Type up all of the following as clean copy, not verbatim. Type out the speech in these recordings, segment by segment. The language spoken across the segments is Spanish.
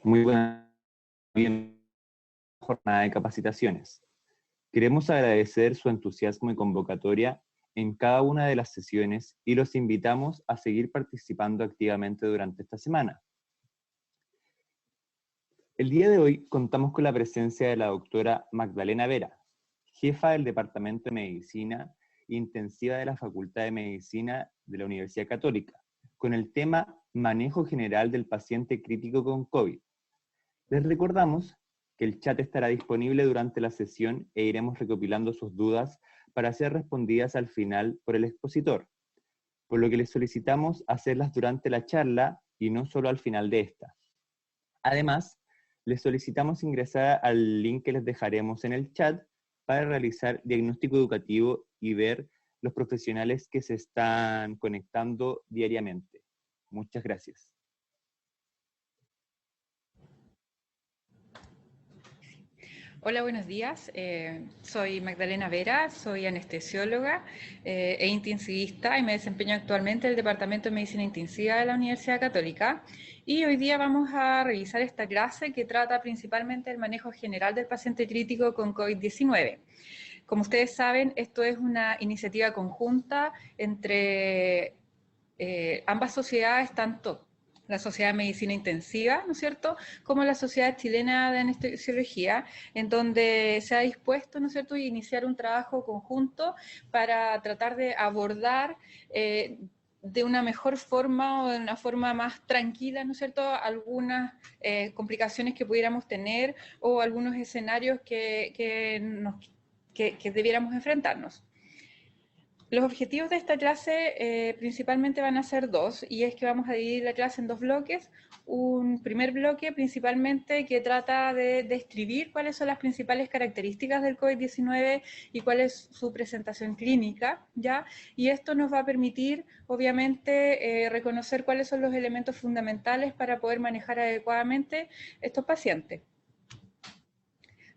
Muy buena jornada de capacitaciones. Queremos agradecer su entusiasmo y convocatoria en cada una de las sesiones y los invitamos a seguir participando activamente durante esta semana. El día de hoy contamos con la presencia de la doctora Magdalena Vera, jefa del Departamento de Medicina Intensiva de la Facultad de Medicina de la Universidad Católica, con el tema Manejo General del Paciente Crítico con COVID. Les recordamos que el chat estará disponible durante la sesión e iremos recopilando sus dudas para ser respondidas al final por el expositor, por lo que les solicitamos hacerlas durante la charla y no solo al final de esta. Además, les solicitamos ingresar al link que les dejaremos en el chat para realizar diagnóstico educativo y ver los profesionales que se están conectando diariamente. Muchas gracias. Hola, buenos días. Soy Magdalena Vera, soy anestesióloga e intensivista y me desempeño actualmente en el Departamento de Medicina Intensiva de la Universidad Católica. Y hoy día vamos a revisar esta clase que trata principalmente del manejo general del paciente crítico con COVID-19. Como ustedes saben, esto es una iniciativa conjunta entre ambas sociedades, tanto la Sociedad de Medicina Intensiva, ¿no es cierto?, como la Sociedad Chilena de Anestesiología, en donde se ha dispuesto, ¿no es cierto?, a iniciar un trabajo conjunto para tratar de abordar de una mejor forma o de una forma más tranquila, ¿no es cierto?, algunas complicaciones que pudiéramos tener o algunos escenarios que debiéramos enfrentarnos. Los objetivos de esta clase principalmente van a ser dos, y es que vamos a dividir la clase en dos bloques. Un primer bloque principalmente que trata de describir cuáles son las principales características del COVID-19 y cuál es su presentación clínica, ¿ya? Y esto nos va a permitir, obviamente, reconocer cuáles son los elementos fundamentales para poder manejar adecuadamente estos pacientes.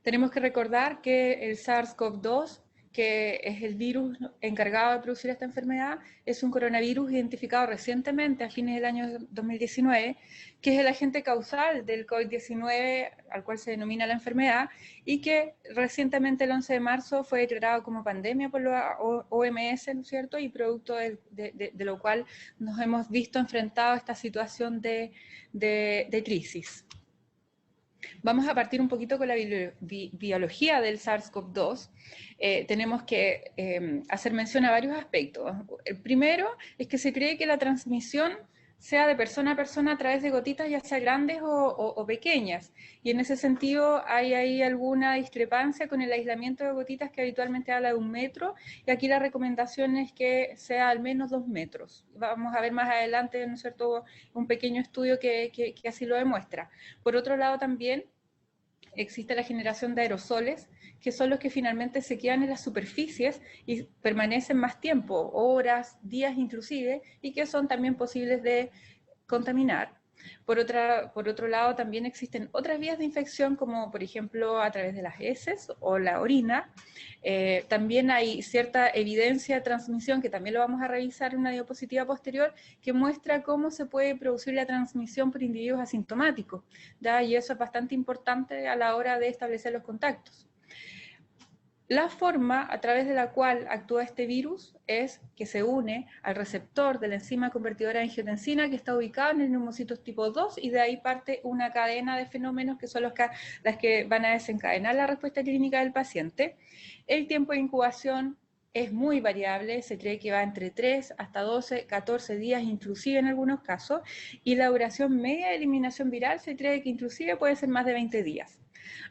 Tenemos que recordar que el SARS-CoV-2, que es el virus encargado de producir esta enfermedad, es un coronavirus identificado recientemente, a fines del año 2019, que es el agente causal del COVID-19, al cual se denomina la enfermedad, y que recientemente, el 11 de marzo, fue declarado como pandemia por la OMS, ¿no es cierto?, y producto de lo cual nos hemos visto enfrentados a esta situación de crisis. Vamos a partir un poquito con la biología del SARS-CoV-2. Tenemos que hacer mención a varios aspectos. El primero es que se cree que la transmisión sea de persona a persona a través de gotitas, ya sea grandes o pequeñas. Y en ese sentido hay ahí alguna discrepancia con el aislamiento de gotitas, que habitualmente habla de 1 metro, y aquí la recomendación es que sea al menos 2 metros. Vamos a ver más adelante, ¿no es cierto?, un pequeño estudio que así lo demuestra. Por otro lado, también existe la generación de aerosoles, que son los que finalmente se quedan en las superficies y permanecen más tiempo, horas, días inclusive, y que son también posibles de contaminar. Por otro lado, también existen otras vías de infección, como por ejemplo a través de las heces o la orina. También hay cierta evidencia de transmisión, que también lo vamos a revisar en una diapositiva posterior, que muestra cómo se puede producir la transmisión por individuos asintomáticos, ¿ya? Y eso es bastante importante a la hora de establecer los contactos. La forma a través de la cual actúa este virus es que se une al receptor de la enzima convertidora de angiotensina, que está ubicado en el neumocitos tipo 2, y de ahí parte una cadena de fenómenos que son las que van a desencadenar la respuesta clínica del paciente. El tiempo de incubación es muy variable, se cree que va entre 3 hasta 12, 14 días, inclusive en algunos casos, y la duración media de eliminación viral se cree que inclusive puede ser más de 20 días.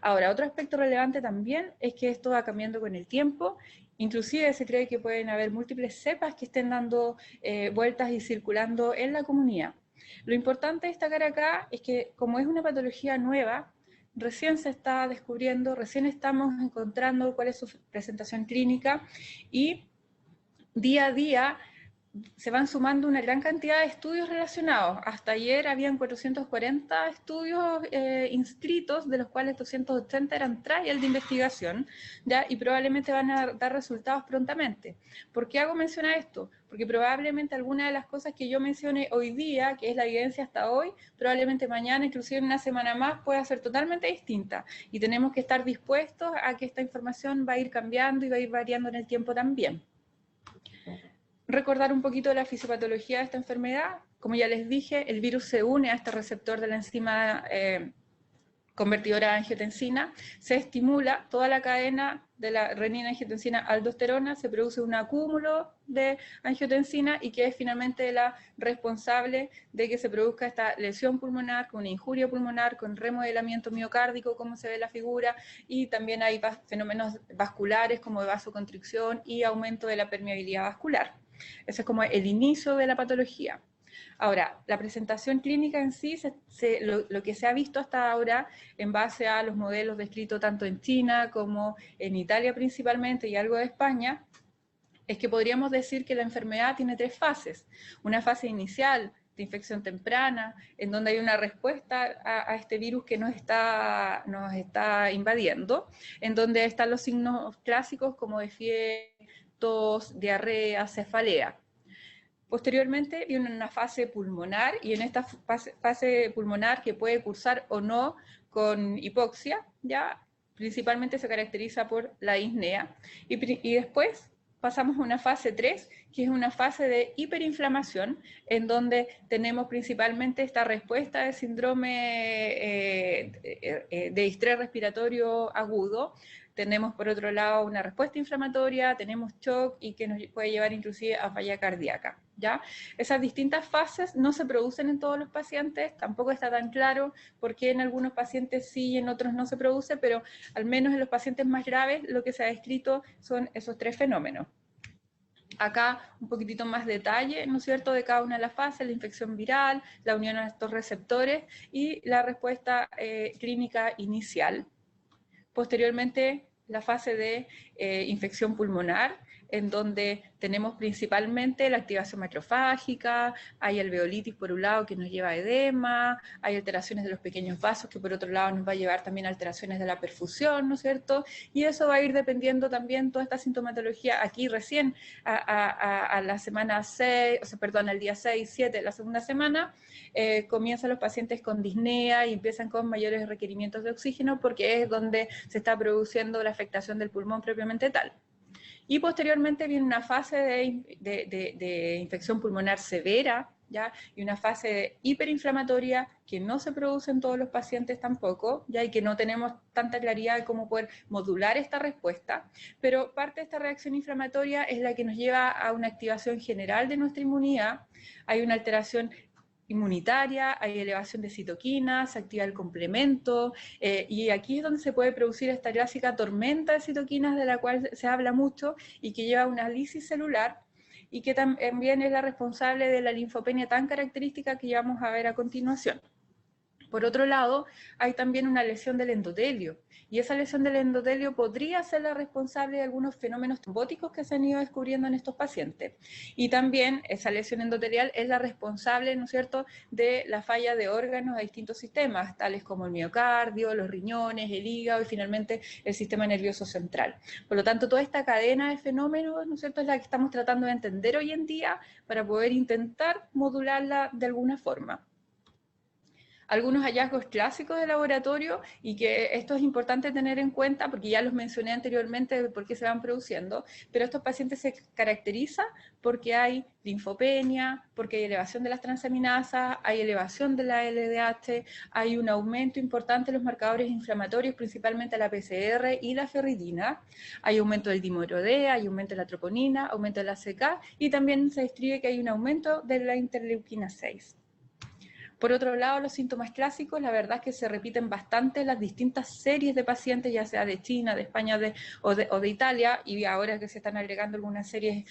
Ahora, otro aspecto relevante también es que esto va cambiando con el tiempo, inclusive se cree que pueden haber múltiples cepas que estén dando vueltas y circulando en la comunidad. Lo importante destacar acá es que como es una patología nueva, recién se está descubriendo, recién estamos encontrando cuál es su presentación clínica y día a día se van sumando una gran cantidad de estudios relacionados. Hasta ayer habían 440 estudios inscritos, de los cuales 280 eran trial de investigación, ¿ya? Y probablemente van a dar resultados prontamente. ¿Por qué hago mención a esto? Porque probablemente alguna de las cosas que yo mencioné hoy día, que es la evidencia hasta hoy, probablemente mañana, inclusive en una semana más, pueda ser totalmente distinta. Y tenemos que estar dispuestos a que esta información va a ir cambiando y va a ir variando en el tiempo también. Recordar un poquito de la fisiopatología de esta enfermedad. Como ya les dije, el virus se une a este receptor de la enzima convertidora de angiotensina, se estimula toda la cadena de la renina, angiotensina, aldosterona, se produce un acúmulo de angiotensina y que es finalmente la responsable de que se produzca esta lesión pulmonar, con una injuria pulmonar, con remodelamiento miocárdico, como se ve en la figura, y también hay fenómenos vasculares como de vasoconstricción y aumento de la permeabilidad vascular. Ese es como el inicio de la patología. Ahora, la presentación clínica en sí, lo que se ha visto hasta ahora, en base a los modelos descritos tanto en China como en Italia principalmente y algo de España, es que podríamos decir que la enfermedad tiene 3 fases. Una fase inicial de infección temprana, en donde hay una respuesta a este virus que nos está invadiendo, en donde están los signos clásicos como de fiebre, tos, diarrea, cefalea. Posteriormente viene una fase pulmonar y en esta fase pulmonar que puede cursar o no con hipoxia, ya principalmente se caracteriza por la disnea. Y después pasamos a una fase 3, que es una fase de hiperinflamación, en donde tenemos principalmente esta respuesta de síndrome de estrés respiratorio agudo. Tenemos por otro lado una respuesta inflamatoria, tenemos shock y que nos puede llevar inclusive a falla cardíaca, ¿ya? Esas distintas fases no se producen en todos los pacientes, tampoco está tan claro por qué en algunos pacientes sí y en otros no se produce, pero al menos en los pacientes más graves lo que se ha descrito son esos 3 fenómenos. Acá un poquitito más detalle, ¿no es cierto?, de cada una de las fases, la infección viral, la unión a estos receptores y la respuesta clínica inicial. Posteriormente, la fase de infección pulmonar, en donde tenemos principalmente la activación macrofágica, hay alveolitis por un lado que nos lleva a edema, hay alteraciones de los pequeños vasos que por otro lado nos va a llevar también a alteraciones de la perfusión, ¿no es cierto? Y eso va a ir dependiendo también toda esta sintomatología aquí recién a la semana 6, o sea, perdón, al día 6, 7, la segunda semana, comienzan los pacientes con disnea y empiezan con mayores requerimientos de oxígeno porque es donde se está produciendo la afectación del pulmón propiamente tal. Y posteriormente viene una fase de infección pulmonar severa, ¿ya? Y una fase hiperinflamatoria que no se produce en todos los pacientes tampoco, ¿ya? Y que no tenemos tanta claridad de cómo poder modular esta respuesta, pero parte de esta reacción inflamatoria es la que nos lleva a una activación general de nuestra inmunidad, hay una alteración inmunitaria, hay elevación de citoquinas, se activa el complemento, y aquí es donde se puede producir esta clásica tormenta de citoquinas de la cual se habla mucho y que lleva a una lisis celular y que también es la responsable de la linfopenia tan característica que ya vamos a ver a continuación. Por otro lado, hay también una lesión del endotelio, y esa lesión del endotelio podría ser la responsable de algunos fenómenos trombóticos que se han ido descubriendo en estos pacientes. Y también esa lesión endotelial es la responsable, ¿no es cierto?, de la falla de órganos a distintos sistemas, tales como el miocardio, los riñones, el hígado y finalmente el sistema nervioso central. Por lo tanto, toda esta cadena de fenómenos, ¿no es cierto?, es la que estamos tratando de entender hoy en día para poder intentar modularla de alguna forma. Algunos hallazgos clásicos de laboratorio, y que esto es importante tener en cuenta porque ya los mencioné anteriormente de por qué se van produciendo, pero estos pacientes se caracterizan porque hay linfopenia, porque hay elevación de las transaminasas, hay elevación de la LDH, hay un aumento importante en los marcadores inflamatorios, principalmente la PCR y la ferritina, hay aumento del dimero D, hay aumento de la troponina, aumento de la CK, y también se describe que hay un aumento de la interleuquina 6. Por otro lado, los síntomas clásicos, la verdad es que se repiten bastante en las distintas series de pacientes, ya sea de China, de España o de Italia, y ahora que se están agregando algunas series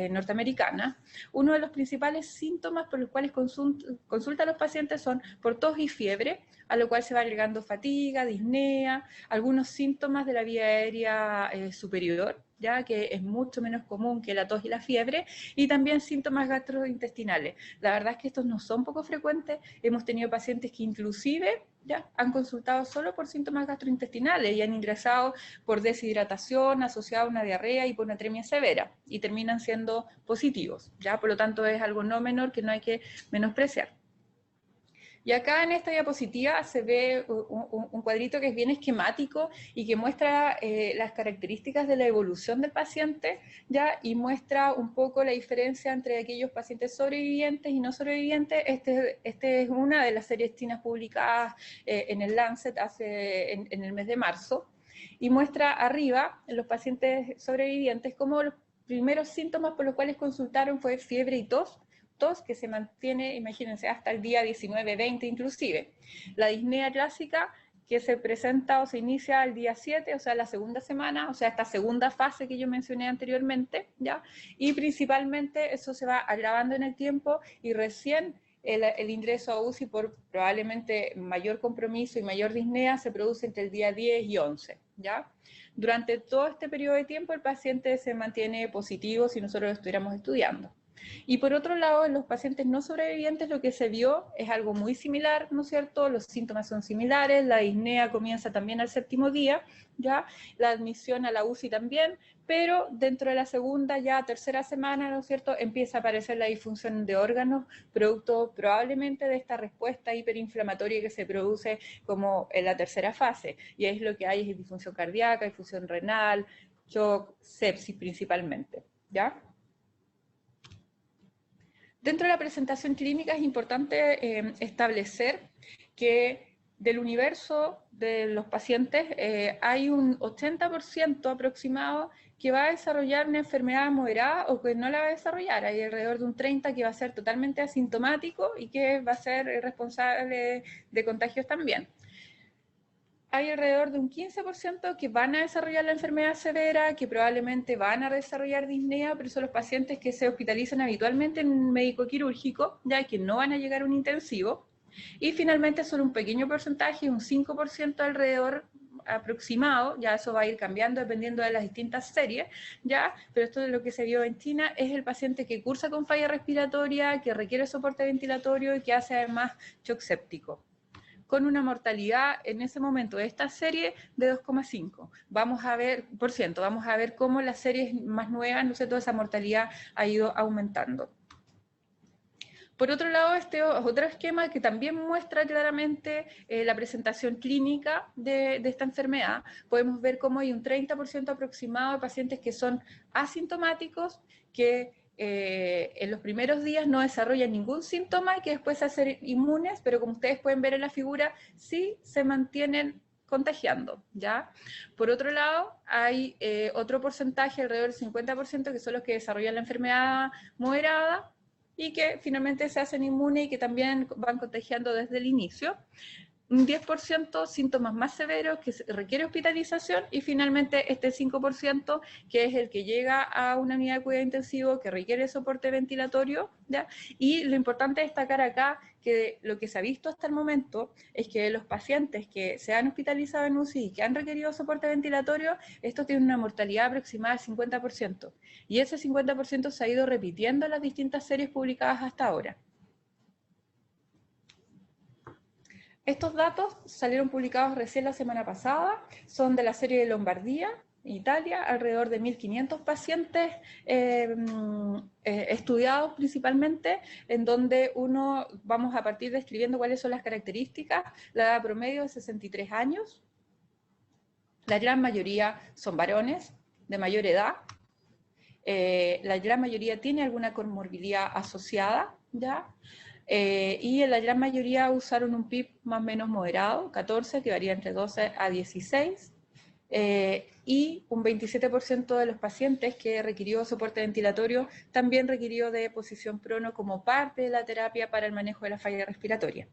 norteamericanas. Uno de los principales síntomas por los cuales consulta a los pacientes son por tos y fiebre, a lo cual se va agregando fatiga, disnea, algunos síntomas de la vía aérea superior, ya que es mucho menos común que la tos y la fiebre, y también síntomas gastrointestinales. La verdad es que estos no son poco frecuentes, hemos tenido pacientes que inclusive ya han consultado solo por síntomas gastrointestinales y han ingresado por deshidratación asociada a una diarrea y hiponatremia severa, y terminan siendo positivos, ya, por lo tanto es algo no menor que no hay que menospreciar. Y acá en esta diapositiva se ve un cuadrito que es bien esquemático y que muestra las características de la evolución del paciente, ¿ya? Y muestra un poco la diferencia entre aquellos pacientes sobrevivientes y no sobrevivientes. Este es una de las series chinas publicadas en el Lancet en el mes de marzo, y muestra arriba en los pacientes sobrevivientes cómo los primeros síntomas por los cuales consultaron fue fiebre y tos que se mantiene, imagínense, hasta el día 19, 20 inclusive. La disnea clásica que se presenta o se inicia el día 7, o sea, la segunda semana, o sea, esta segunda fase que yo mencioné anteriormente, ¿ya? Y principalmente eso se va agravando en el tiempo y recién el ingreso a UCI por probablemente mayor compromiso y mayor disnea se produce entre el día 10 y 11, ¿ya? Durante todo este periodo de tiempo el paciente se mantiene positivo si nosotros lo estuviéramos estudiando. Y por otro lado, en los pacientes no sobrevivientes lo que se vio es algo muy similar, ¿no es cierto? Los síntomas son similares, la disnea comienza también al 7º día, ya, la admisión a la UCI también, pero dentro de la segunda, ya tercera semana, ¿no es cierto?, empieza a aparecer la disfunción de órganos, producto probablemente de esta respuesta hiperinflamatoria que se produce como en la tercera fase, y es lo que hay es disfunción cardíaca, disfunción renal, shock, sepsis principalmente, ¿ya? Dentro de la presentación clínica es importante establecer que del universo de los pacientes hay un 80% aproximado que va a desarrollar una enfermedad moderada o que no la va a desarrollar. Hay alrededor de un 30% que va a ser totalmente asintomático y que va a ser responsable de contagios también. Hay alrededor de un 15% que van a desarrollar la enfermedad severa, que probablemente van a desarrollar disnea, pero son los pacientes que se hospitalizan habitualmente en un médico quirúrgico, ya que no van a llegar a un intensivo. Y finalmente solo un pequeño porcentaje, un 5% alrededor aproximado, ya eso va a ir cambiando dependiendo de las distintas series, ya, pero esto es lo que se vio en China, es el paciente que cursa con falla respiratoria, que requiere soporte ventilatorio y que hace además shock séptico, con una mortalidad en ese momento de esta serie de 2,5%. Vamos a ver cómo las series más nuevas, no sé, toda esa mortalidad ha ido aumentando. Por otro lado, este es otro esquema que también muestra claramente la presentación clínica de esta enfermedad. Podemos ver cómo hay un 30% aproximado de pacientes que son asintomáticos, que en los primeros días no desarrollan ningún síntoma y que después se hacen inmunes, pero como ustedes pueden ver en la figura, sí se mantienen contagiando, ¿ya? Por otro lado, hay otro porcentaje, alrededor del 50%, que son los que desarrollan la enfermedad moderada y que finalmente se hacen inmunes y que también van contagiando desde el inicio. Un 10% síntomas más severos que requiere hospitalización, y finalmente este 5% que es el que llega a una unidad de cuidado intensivo que requiere soporte ventilatorio, ¿ya? Y lo importante es destacar acá que lo que se ha visto hasta el momento es que los pacientes que se han hospitalizado en UCI y que han requerido soporte ventilatorio, estos tienen una mortalidad aproximada del 50%, y ese 50% se ha ido repitiendo en las distintas series publicadas hasta ahora. Estos datos salieron publicados recién la semana pasada, son de la serie de Lombardía, Italia, alrededor de 1.500 pacientes estudiados principalmente, en donde vamos a partir describiendo cuáles son las características. La edad promedio es 63 años, la gran mayoría son varones de mayor edad, la gran mayoría tiene alguna comorbilidad asociada, ¿ya? Y en la gran mayoría usaron un PIB más o menos moderado, 14, que varía entre 12 a 16, y un 27% de los pacientes que requirió soporte ventilatorio también requirió de posición prono como parte de la terapia para el manejo de la falla respiratoria.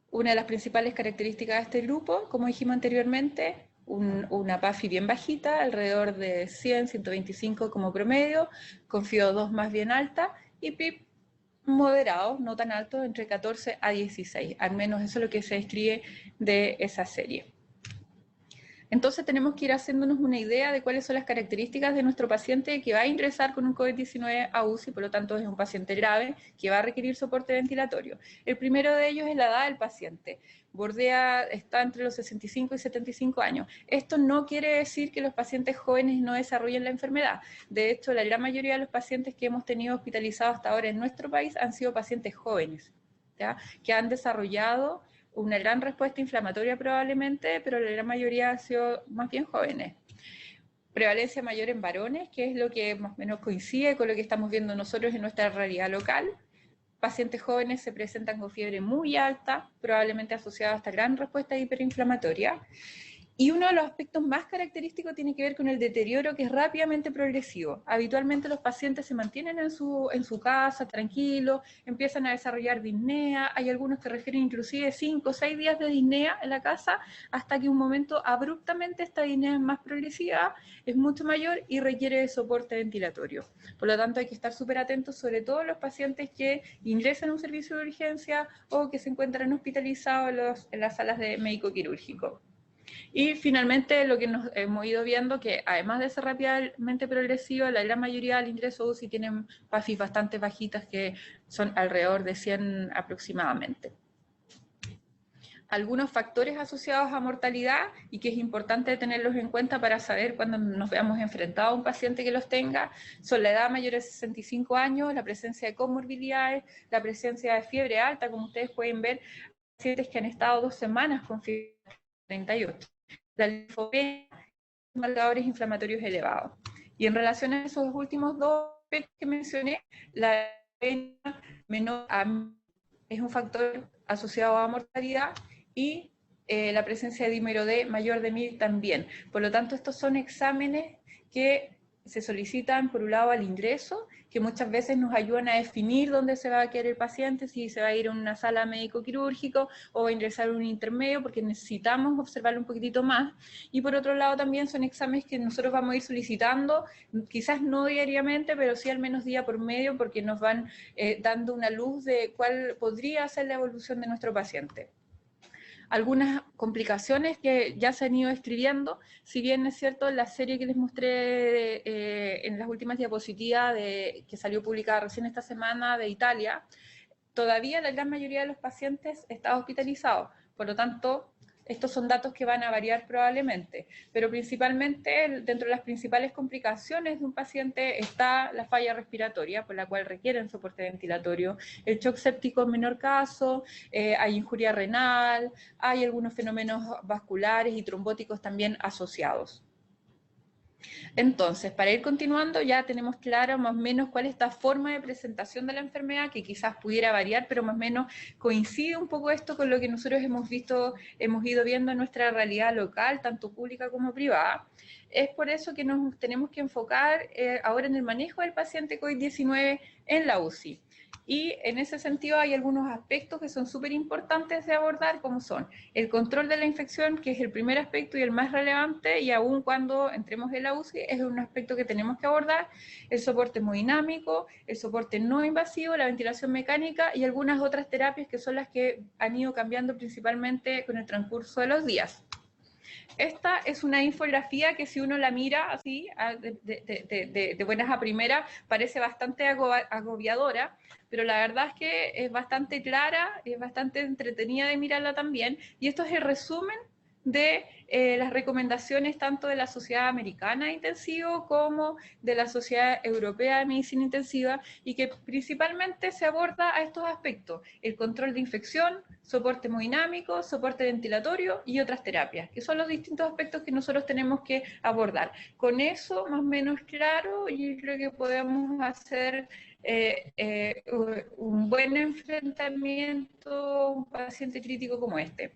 Una de las principales características de este grupo, como dijimos anteriormente, una PAFI bien bajita, alrededor de 100, 125 como promedio, con FIO2 más bien alta, y PIB moderado, no tan alto, entre 14 a 16. Al menos eso es lo que se describe de esa serie. Entonces tenemos que ir haciéndonos una idea de cuáles son las características de nuestro paciente que va a ingresar con un COVID-19 a UCI, por lo tanto es un paciente grave que va a requerir soporte ventilatorio. El primero de ellos es la edad del paciente. Está entre los 65 y 75 años. Esto no quiere decir que los pacientes jóvenes no desarrollen la enfermedad. De hecho, la gran mayoría de los pacientes que hemos tenido hospitalizados hasta ahora en nuestro país han sido pacientes jóvenes, ¿ya? Que han desarrollado una gran respuesta inflamatoria probablemente, pero la gran mayoría ha sido más bien jóvenes. Prevalencia mayor en varones, que es lo que más o menos coincide con lo que estamos viendo nosotros en nuestra realidad local. Pacientes jóvenes se presentan con fiebre muy alta, probablemente asociada a esta gran respuesta hiperinflamatoria. Y uno de los aspectos más característicos tiene que ver con el deterioro, que es rápidamente progresivo. Habitualmente los pacientes se mantienen en su casa, tranquilos, empiezan a desarrollar disnea, hay algunos que refieren inclusive 5 o 6 días de disnea en la casa, hasta que un momento abruptamente esta disnea es más progresiva, es mucho mayor y requiere de soporte ventilatorio. Por lo tanto hay que estar súper atentos, sobre todo los pacientes que ingresan a un servicio de urgencia o que se encuentran hospitalizados en las salas de médico quirúrgico. Y finalmente lo que nos hemos ido viendo, que además de ser rápidamente progresivo, la gran mayoría del ingreso UCI tienen PAFIs bastante bajitas, que son alrededor de 100 aproximadamente. Algunos factores asociados a mortalidad y que es importante tenerlos en cuenta para saber cuando nos veamos enfrentados a un paciente que los tenga, son la edad mayor de 65 años, la presencia de comorbilidades, la presencia de fiebre alta, como ustedes pueden ver, pacientes que han estado 2 semanas con fiebre 38. La linfopenia, marcadores inflamatorios elevados. Y en relación a esos últimos dos que mencioné, la linfopenia menor es un factor asociado a mortalidad y la presencia de dímero D mayor de 1000 también. Por lo tanto, estos son exámenes que se solicitan por un lado al ingreso, que muchas veces nos ayudan a definir dónde se va a quedar el paciente, si se va a ir a una sala médico-quirúrgico o va a ingresar a un intermedio, porque necesitamos observarlo un poquitito más. Y por otro lado también son exámenes que nosotros vamos a ir solicitando, quizás no diariamente, pero sí al menos día por medio, porque nos van dando una luz de cuál podría ser la evolución de nuestro paciente. Algunas complicaciones que ya se han ido escribiendo, si bien es cierto, la serie que les mostré en las últimas diapositivas que salió publicada recién esta semana de Italia, todavía la gran mayoría de los pacientes está hospitalizados, por lo tanto, estos son datos que van a variar probablemente, pero principalmente dentro de las principales complicaciones de un paciente está la falla respiratoria, por la cual requieren soporte ventilatorio, el shock séptico en menor caso, hay injuria renal, hay algunos fenómenos vasculares y trombóticos también asociados. Entonces, para ir continuando, ya tenemos claro más o menos cuál es esta forma de presentación de la enfermedad, que quizás pudiera variar, pero más o menos coincide un poco esto con lo que nosotros hemos ido viendo en nuestra realidad local, tanto pública como privada. Es por eso que nos tenemos que enfocar ahora en el manejo del paciente COVID-19 en la UCI. Y en ese sentido hay algunos aspectos que son súper importantes de abordar, como son el control de la infección, que es el primer aspecto y el más relevante, y aún cuando entremos en la UCI es un aspecto que tenemos que abordar, el soporte hemodinámico, el soporte no invasivo, la ventilación mecánica y algunas otras terapias que son las que han ido cambiando principalmente con el transcurso de los días. Esta es una infografía que si uno la mira así, de buenas a primeras, parece bastante agobiadora, pero la verdad es que es bastante clara, es bastante entretenida de mirarla también, y esto es el resumen de las recomendaciones tanto de la Sociedad Americana de Intensivo como de la Sociedad Europea de Medicina Intensiva, y que principalmente se aborda a estos aspectos: el control de infección, soporte hemodinámico, soporte ventilatorio y otras terapias, que son los distintos aspectos que nosotros tenemos que abordar. Con eso, más o menos claro, yo creo que podemos hacer un buen enfrentamiento a un paciente crítico como este.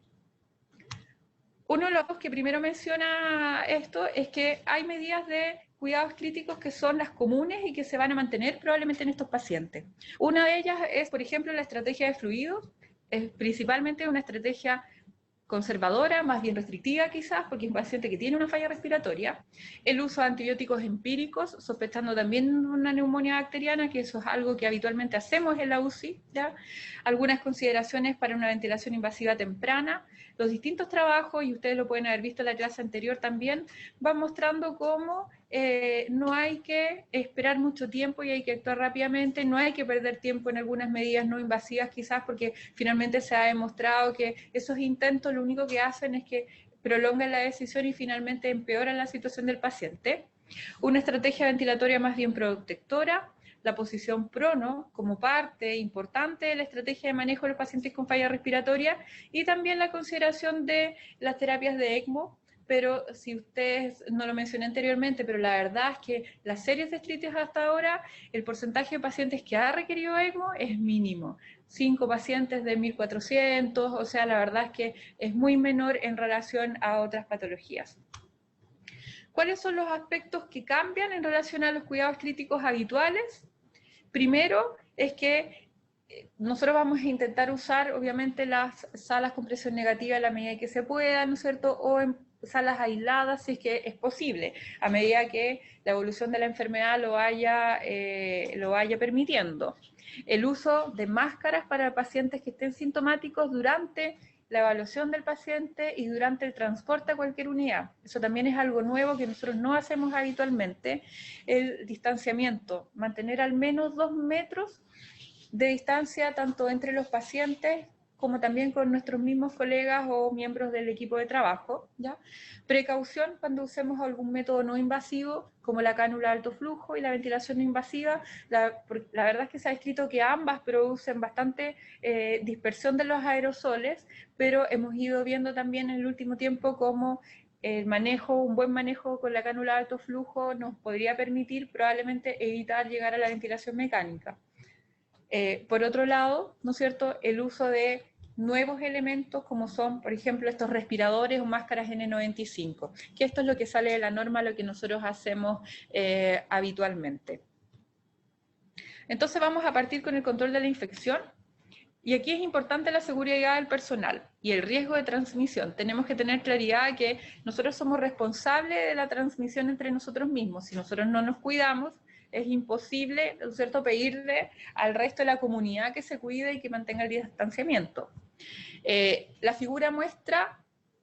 Uno de los que primero menciona esto es que hay medidas de cuidados críticos que son las comunes y que se van a mantener probablemente en estos pacientes. Una de ellas es, por ejemplo, la estrategia de fluidos. Es principalmente una estrategia conservadora, más bien restrictiva quizás, porque es un paciente que tiene una falla respiratoria. El uso de antibióticos empíricos, sospechando también una neumonía bacteriana, que eso es algo que habitualmente hacemos en la UCI, ¿ya? Algunas consideraciones para una ventilación invasiva temprana. Los distintos trabajos, y ustedes lo pueden haber visto en la clase anterior también, van mostrando cómo no hay que esperar mucho tiempo y hay que actuar rápidamente, no hay que perder tiempo en algunas medidas no invasivas quizás, porque finalmente se ha demostrado que esos intentos lo único que hacen es que prolongan la decisión y finalmente empeoran la situación del paciente. Una estrategia ventilatoria más bien protectora, la posición prono como parte importante de la estrategia de manejo de los pacientes con falla respiratoria, y también la consideración de las terapias de ECMO. Pero si ustedes, no lo mencioné anteriormente, pero la verdad es que las series de estritis hasta ahora, el porcentaje de pacientes que ha requerido ECMO es mínimo. 5 pacientes de 1.400, o sea, la verdad es que es muy menor en relación a otras patologías. ¿Cuáles son los aspectos que cambian en relación a los cuidados críticos habituales? Primero es que nosotros vamos a intentar usar, obviamente, las salas con presión negativa en la medida que se pueda, ¿no es cierto?, o en salas aisladas si es que es posible, a medida que la evolución de la enfermedad lo vaya permitiendo. El uso de máscaras para pacientes que estén sintomáticos durante la evaluación del paciente y durante el transporte a cualquier unidad. Eso también es algo nuevo que nosotros no hacemos habitualmente. El distanciamiento, mantener al menos 2 metros de distancia tanto entre los pacientes como también con nuestros mismos colegas o miembros del equipo de trabajo, ¿ya? Precaución cuando usemos algún método no invasivo, como la cánula de alto flujo y la ventilación no invasiva. La verdad es que se ha descrito que ambas producen bastante dispersión de los aerosoles, pero hemos ido viendo también en el último tiempo cómo el manejo, un buen manejo con la cánula de alto flujo nos podría permitir probablemente evitar llegar a la ventilación mecánica. Por otro lado, ¿no es cierto?, el uso de nuevos elementos como son, por ejemplo, estos respiradores o máscaras N95, que esto es lo que sale de la norma, lo que nosotros hacemos habitualmente. Entonces vamos a partir con el control de la infección, y aquí es importante la seguridad del personal y el riesgo de transmisión. Tenemos que tener claridad que nosotros somos responsables de la transmisión entre nosotros mismos. Si nosotros no nos cuidamos, es imposible, ¿no es cierto?, pedirle al resto de la comunidad que se cuide y que mantenga el distanciamiento. La figura muestra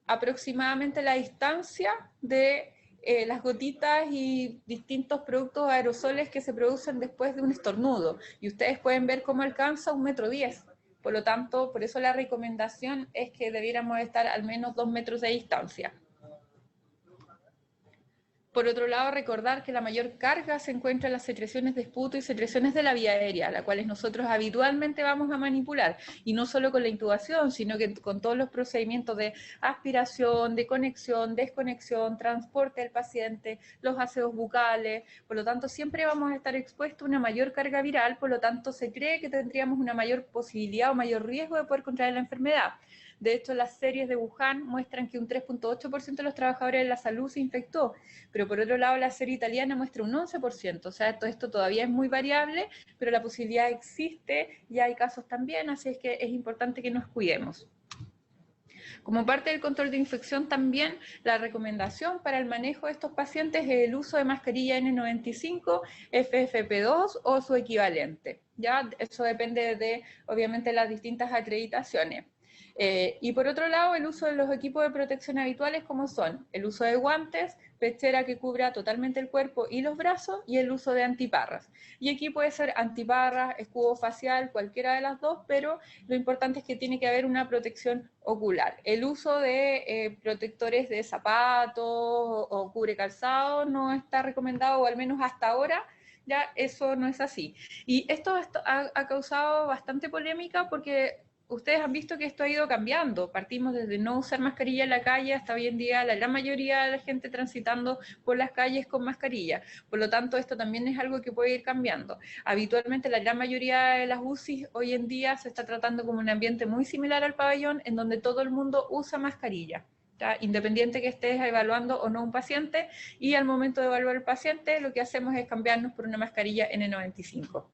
aproximadamente la distancia de las gotitas y distintos productos aerosoles que se producen después de un estornudo. Y ustedes pueden ver cómo alcanza 1,10 m. Por lo tanto, por eso la recomendación es que debiéramos estar al menos 2 metros de distancia. Por otro lado, recordar que la mayor carga se encuentra en las secreciones de esputo y secreciones de la vía aérea, las cuales nosotros habitualmente vamos a manipular, y no solo con la intubación, sino que con todos los procedimientos de aspiración, de conexión, desconexión, transporte del paciente, los aseos bucales. Por lo tanto, siempre vamos a estar expuestos a una mayor carga viral, por lo tanto, se cree que tendríamos una mayor posibilidad o mayor riesgo de poder contraer la enfermedad. De hecho, las series de Wuhan muestran que un 3,8% de los trabajadores de la salud se infectó, pero por otro lado la serie italiana muestra un 11%, o sea, todo esto todavía es muy variable, pero la posibilidad existe y hay casos también, así es que es importante que nos cuidemos. Como parte del control de infección también, la recomendación para el manejo de estos pacientes es el uso de mascarilla N95, FFP2 o su equivalente, ¿ya? Eso depende de, obviamente, las distintas acreditaciones. Y por otro lado, el uso de los equipos de protección habituales, como son el uso de guantes, pechera que cubra totalmente el cuerpo y los brazos, y el uso de antiparras. Y aquí puede ser antiparras, escudo facial, cualquiera de las dos, pero lo importante es que tiene que haber una protección ocular. El uso de protectores de zapatos o cubre calzado no está recomendado, o al menos hasta ahora ya eso no es así. Y esto ha causado bastante polémica porque ustedes han visto que esto ha ido cambiando. Partimos desde no usar mascarilla en la calle hasta hoy en día la gran mayoría de la gente transitando por las calles con mascarilla. Por lo tanto, esto también es algo que puede ir cambiando. Habitualmente la gran mayoría de las UCI hoy en día se está tratando como un ambiente muy similar al pabellón, en donde todo el mundo usa mascarilla, ¿tá? Independiente que estés evaluando o no un paciente, y al momento de evaluar el paciente lo que hacemos es cambiarnos por una mascarilla N95.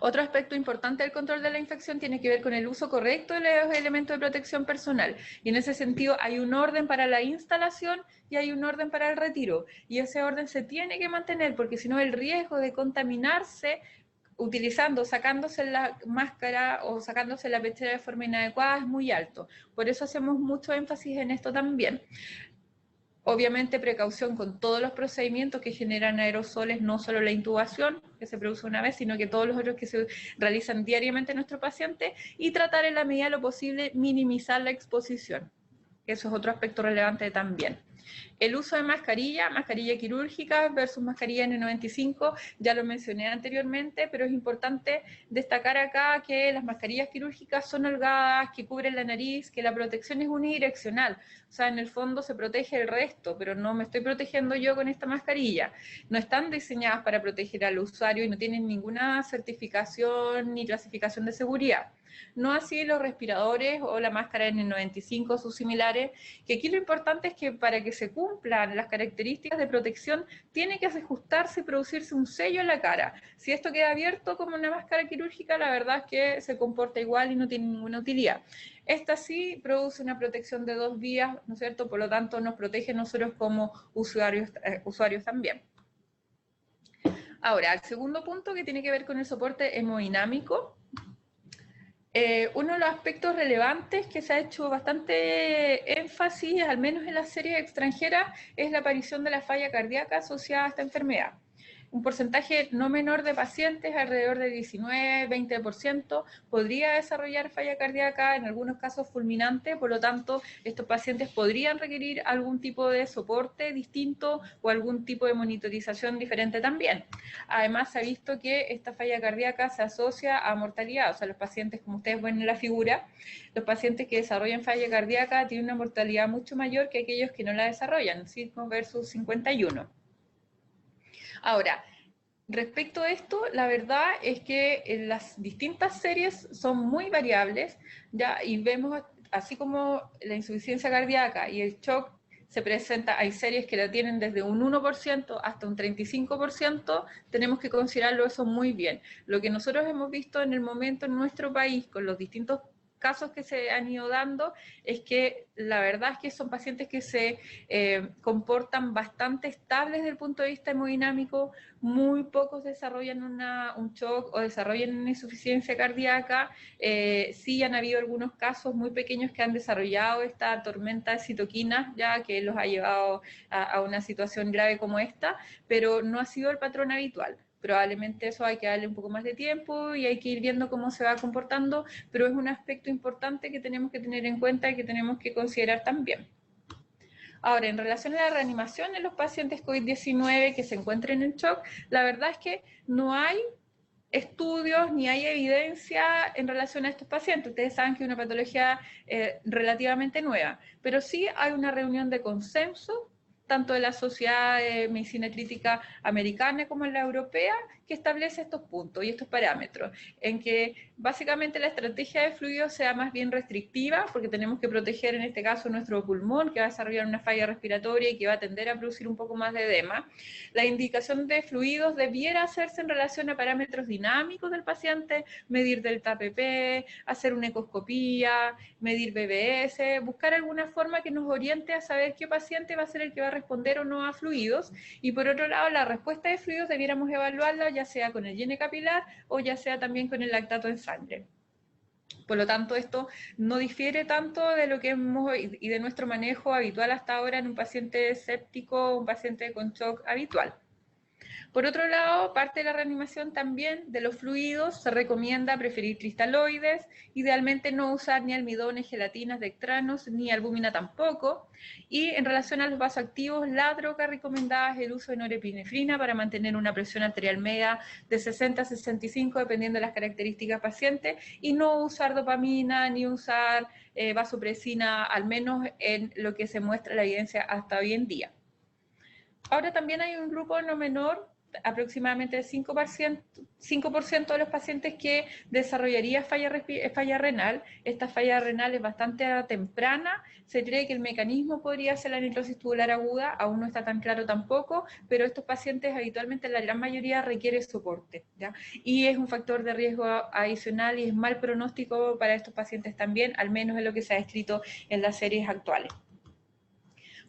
Otro aspecto importante del control de la infección tiene que ver con el uso correcto de los elementos de protección personal. Y en ese sentido hay un orden para la instalación y hay un orden para el retiro. Y ese orden se tiene que mantener, porque si no el riesgo de contaminarse utilizando, sacándose la máscara o sacándose la pechera de forma inadecuada es muy alto. Por eso hacemos mucho énfasis en esto también. Obviamente precaución con todos los procedimientos que generan aerosoles, no solo la intubación que se produce una vez, sino que todos los otros que se realizan diariamente en nuestro paciente, y tratar en la medida de lo posible minimizar la exposición. Eso es otro aspecto relevante también. El uso de mascarilla quirúrgica versus mascarilla N95, ya lo mencioné anteriormente, pero es importante destacar acá que las mascarillas quirúrgicas son holgadas, que cubren la nariz, que la protección es unidireccional, o sea, en el fondo se protege el resto, pero no me estoy protegiendo yo con esta mascarilla. No están diseñadas para proteger al usuario y no tienen ninguna certificación ni clasificación de seguridad. No así los respiradores o la máscara N95 o sus similares, que aquí lo importante es que para que se cumplan las características de protección tiene que ajustarse y producirse un sello en la cara. Si esto queda abierto como una máscara quirúrgica, la verdad es que se comporta igual y no tiene ninguna utilidad. Esta sí produce una protección de 2 vías, ¿no es cierto? Por lo tanto, nos protege a nosotros como usuarios también. Ahora, el segundo punto que tiene que ver con el soporte hemodinámico. Uno de los aspectos relevantes que se ha hecho bastante énfasis, al menos en las series extranjeras, es la aparición de la falla cardíaca asociada a esta enfermedad. Un porcentaje no menor de pacientes, alrededor de 19-20%, podría desarrollar falla cardíaca, en algunos casos fulminante. Por lo tanto, estos pacientes podrían requerir algún tipo de soporte distinto o algún tipo de monitorización diferente también. Además, se ha visto que esta falla cardíaca se asocia a mortalidad, o sea, los pacientes, como ustedes ven en la figura, los pacientes que desarrollan falla cardíaca tienen una mortalidad mucho mayor que aquellos que no la desarrollan, 5 versus 51. Ahora, respecto a esto, la verdad es que las distintas series son muy variables, ¿ya? Y vemos, así como la insuficiencia cardíaca y el shock se presenta, hay series que la tienen desde un 1% hasta un 35%, tenemos que considerarlo eso muy bien. Lo que nosotros hemos visto en el momento en nuestro país con los distintos casos que se han ido dando es que la verdad es que son pacientes que se comportan bastante estables desde el punto de vista hemodinámico, muy pocos desarrollan un shock o desarrollan una insuficiencia cardíaca. Sí han habido algunos casos muy pequeños que han desarrollado esta tormenta de citoquinas, ya que los ha llevado a una situación grave como esta, pero no ha sido el patrón habitual. Probablemente eso hay que darle un poco más de tiempo y hay que ir viendo cómo se va comportando, pero es un aspecto importante que tenemos que tener en cuenta y que tenemos que considerar también. Ahora, en relación a la reanimación en los pacientes COVID-19 que se encuentren en shock, la verdad es que no hay estudios ni hay evidencia en relación a estos pacientes. Ustedes saben que es una patología relativamente nueva, pero sí hay una reunión de consenso tanto de la Sociedad de Medicina Crítica Americana como en la Europea, que establece estos puntos y estos parámetros, en que básicamente la estrategia de fluidos sea más bien restrictiva, porque tenemos que proteger en este caso nuestro pulmón, que va a desarrollar una falla respiratoria y que va a tender a producir un poco más de edema. La indicación de fluidos debiera hacerse en relación a parámetros dinámicos del paciente, medir delta PP, hacer una ecoscopía, medir BBS, buscar alguna forma que nos oriente a saber qué paciente va a ser el que va a responder o no a fluidos. Y por otro lado, la respuesta de fluidos debiéramos evaluarla ya sea con el llene capilar o ya sea también con el lactato en sangre. Por lo tanto, esto no difiere tanto de lo que hemos y de nuestro manejo habitual hasta ahora en un paciente séptico, un paciente con shock habitual. Por otro lado, parte de la reanimación también de los fluidos, se recomienda preferir cristaloides, idealmente no usar ni almidones, gelatinas, dextranos, ni albúmina tampoco. Y en relación a los vasoactivos, la droga recomendada es el uso de norepinefrina para mantener una presión arterial media de 60 a 65, dependiendo de las características pacientes, y no usar dopamina ni usar vasopresina, al menos en lo que se muestra la evidencia hasta hoy en día. Ahora también hay un grupo no menor, aproximadamente el 5% de los pacientes que desarrollaría falla renal. Esta falla renal es bastante temprana, se cree que el mecanismo podría ser la necrosis tubular aguda, aún no está tan claro tampoco, pero estos pacientes habitualmente, la gran mayoría, requiere soporte, ¿ya? Y es un factor de riesgo adicional y es mal pronóstico para estos pacientes también, al menos en lo que se ha escrito en las series actuales.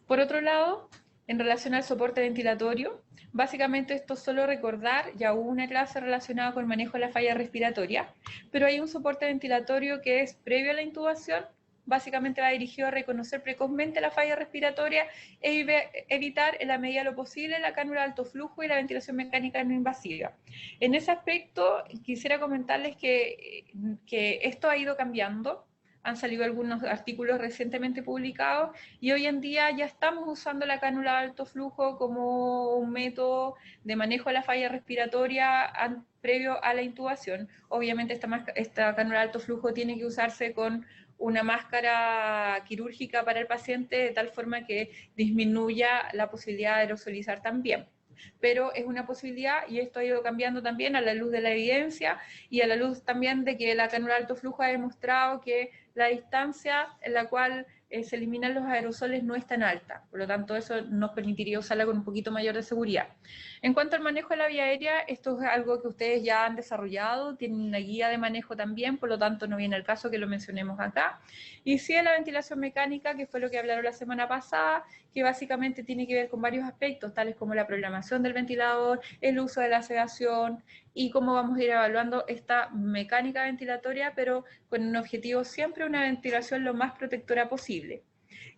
Por otro lado, en relación al soporte ventilatorio, básicamente esto es solo recordar, ya hubo una clase relacionada con el manejo de la falla respiratoria, pero hay un soporte ventilatorio que es previo a la intubación, básicamente va dirigido a reconocer precozmente la falla respiratoria e evitar en la medida de lo posible la cánula de alto flujo y la ventilación mecánica no invasiva. En ese aspecto quisiera comentarles que esto ha ido cambiando. Han salido algunos artículos recientemente publicados y hoy en día ya estamos usando la cánula de alto flujo como un método de manejo de la falla respiratoria previo a la intubación. Obviamente esta cánula de alto flujo tiene que usarse con una máscara quirúrgica para el paciente de tal forma que disminuya la posibilidad de aerosolizar también. Pero es una posibilidad y esto ha ido cambiando también a la luz de la evidencia y a la luz también de que la cánula de alto flujo ha demostrado que la distancia en la cual se eliminan los aerosoles no es tan alta, por lo tanto eso nos permitiría usarla con un poquito mayor de seguridad. En cuanto al manejo de la vía aérea, esto es algo que ustedes ya han desarrollado, tienen una guía de manejo también, por lo tanto no viene el caso que lo mencionemos acá. Y sí, la ventilación mecánica, que fue lo que hablaron la semana pasada, que básicamente tiene que ver con varios aspectos, tales como la programación del ventilador, el uso de la sedación y cómo vamos a ir evaluando esta mecánica ventilatoria, pero con un objetivo siempre una ventilación lo más protectora posible.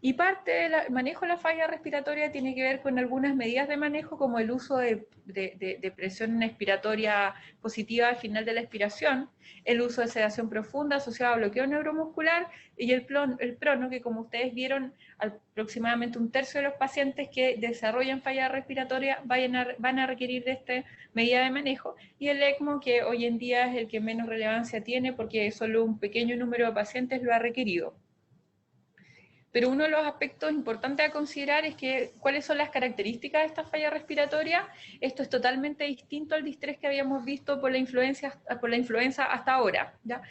Y parte del manejo de la falla respiratoria tiene que ver con algunas medidas de manejo, como el uso de presión expiratoria positiva al final de la expiración, el uso de sedación profunda asociado a bloqueo neuromuscular y el prono, que como ustedes vieron, aproximadamente un tercio de los pacientes que desarrollan falla respiratoria van a requerir de esta medida de manejo, y el ECMO, que hoy en día es el que menos relevancia tiene porque solo un pequeño número de pacientes lo ha requerido. Pero uno de los aspectos importantes a considerar es que cuáles son las características de esta falla respiratoria. Esto es totalmente distinto al distrés que habíamos visto por la influenza hasta ahora, ¿ya?